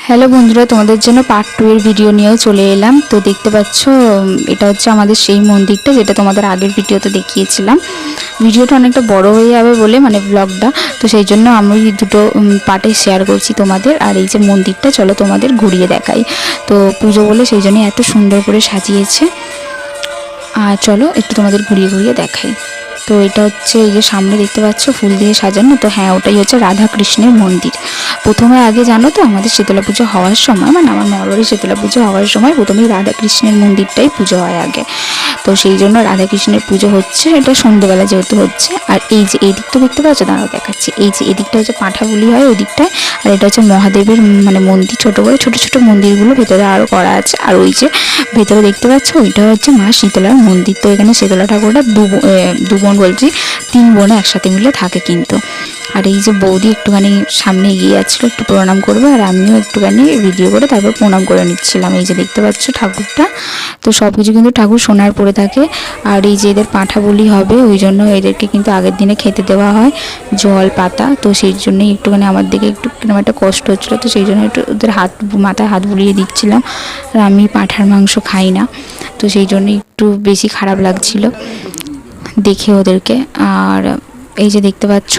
Hello বন্ধুরা, তোমাদের জন্য পার্ট 2 এর ভিডিও নিয়েও চলে এলাম। তো দেখতে পাচ্ছ, এটা হচ্ছে আমাদের সেই মন্দিরটা যেটা তোমাদের আগের ভিডিওতে দেখিয়েছিলাম। ভিডিওটা অনেকটা বড় হয়ে যাবে বলে, মানে ব্লগটা, তো সেই জন্য আমি দুটো পার্টে শেয়ার করছি তোমাদের। আর এই যে মন্দিরটা, চলো তোমাদের ঘুরিয়ে দেখাই। তো পুজো বলে সেই জন্যই এত সুন্দর করে সাজিয়েছে। আর চলো একটু তোমাদের ঘুরিয়ে ঘুরিয়ে দেখাই। তো এটা হচ্ছে এই যে সামনে দেখতে পাচ্ছ ফুল দিয়ে সাজানো, তো হ্যাঁ ওটাই হচ্ছে রাধা কৃষ্ণের মন্দির। প্রথমে আগে জানো তো, আমাদের শীতলা পুজো হওয়ার সময়, মানে আমার মামাবাড়ির শীতলা পুজো হওয়ার সময় প্রথমেই রাধা কৃষ্ণের মন্দিরটাই পুজো হয় আগে। তো সেই জন্য রাধা কৃষ্ণের পুজো হচ্ছে, এটা সন্ধ্যেবেলা যেহেতু হচ্ছে। আর এই যে এই দিকটা দেখতে পাচ্ছ, দাঁড়াও দেখাচ্ছি। এই যে এদিকটা হচ্ছে পাঁঠা বুলি হয় ওই দিকটায়, আর এটা হচ্ছে মহাদেবের মানে মন্দির, ছোট করে ছোট ছোট মন্দিরগুলো ভেতরে আরও করা আছে। আর ওই যে ভেতরে দেখতে পাচ্ছ ওইটা হচ্ছে মা শীতলার মন্দির। তো এখানে শীতলা ঠাকুরটা দু বোন বলছি, 3 বোনে একসাথে মিলে থাকে কিন্তু। আর এই যে বৌদি একটুখানি সামনে এগিয়ে যাচ্ছিলো একটু প্রণাম করবে, আর আমিও একটুখানি ভিডিও করে তারপর প্রণাম করে নিচ্ছিলাম। এই যে দেখতে পাচ্ছ ঠাকুরটা, তো সব কিছু কিন্তু ঠাকুর সোনার পরে থাকে। আর এই যে এদের পাঁঠা বলি হবে, ওই জন্য এদেরকে কিন্তু আগের দিনে খেতে দেওয়া হয় জল পাতা। তো সেই জন্যই একটুখানি আমার দিকে একটু কিরকম একটা কষ্ট হচ্ছিলো, তো সেই জন্য একটু ওদের মাথায় হাত বুলিয়ে দিচ্ছিলাম। আর আমি পাঁঠার মাংস খাই না, তো সেই জন্য একটু বেশি খারাপ লাগছিল দেখে ওদেরকে। আর এই যে দেখতে পাচ্ছ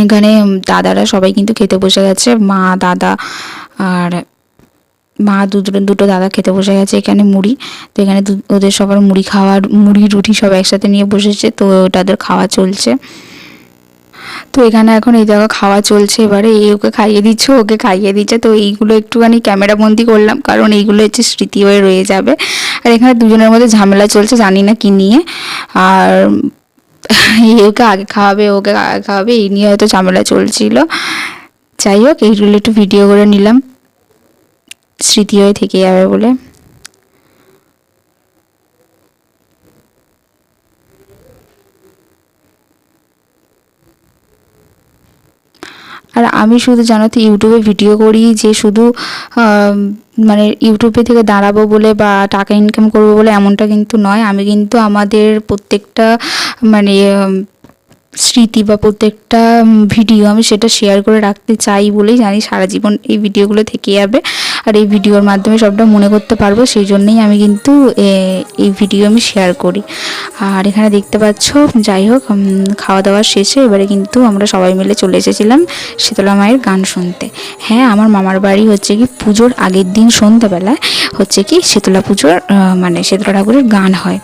এখানে দাদারা সবাই কিন্তু খেতে বসে গেছে, মা দাদা আর মা দুটো দাদা খেতে বসে গেছে এখানে মুড়ি। তো এখানে ওদের সবার মুড়ি রুটি সব একসাথে নিয়ে বসেছে, তো তাদের খাওয়া চলছে। তো এখানে এখন এই জায়গা খাওয়া চলছে, এবারে ওকে খাইয়ে দিচ্ছে, ওকে খাইয়ে দিচ্ছে। তো এইগুলো একটুখানি ক্যামেরা বন্দি করলাম, কারণ এইগুলো হচ্ছে স্মৃতি হয়ে রয়ে যাবে। আর এখানে দুজনের মধ্যে ঝামেলা চলছে, জানি না কি নিয়ে। আর ওকে আগে খাওয়াবে, ওকে আগে খাওয়াবে, এই নিয়ে হয়তো ঝামেলা চলছিল। যাই হোক, এইগুলো একটু ভিডিও করে নিলাম, স্মৃতি হয়ে থেকে যাবে বলে। আর আমি শুধু জানো তো ইউটিউবে ভিডিও করি যে শুধু মানে ইউটিউবে থেকে দাঁড়াবো বলে বা টাকা ইনকাম করবো বলে, এমনটা কিন্তু নয়। আমি কিন্তু আমাদের প্রত্যেকটা মানে স্মৃতি বা প্রত্যেকটা ভিডিও আমি সেটা শেয়ার করে রাখতে চাই বলেই জানি সারা জীবন এই ভিডিওগুলো থেকে যাবে। আর এই ভিডিওর মাধ্যমে সবটা মনে করতে পারবো, সেই জন্যই আমি কিন্তু এই ভিডিও আমি শেয়ার করি। আর এখানে দেখতে পাচ্ছ, যাই হোক খাওয়া দাওয়া শেষে এবারে কিন্তু আমরা সবাই মিলে চলে এসেছিলাম শীতলা মায়ের গান শুনতে। হ্যাঁ, আমার মামার বাড়ি হচ্ছে কি পুজোর আগের দিন সন্ধ্যাবেলায় হচ্ছে কি শীতলা পুজোর মানে শীতলা ঠাকুরের গান হয়।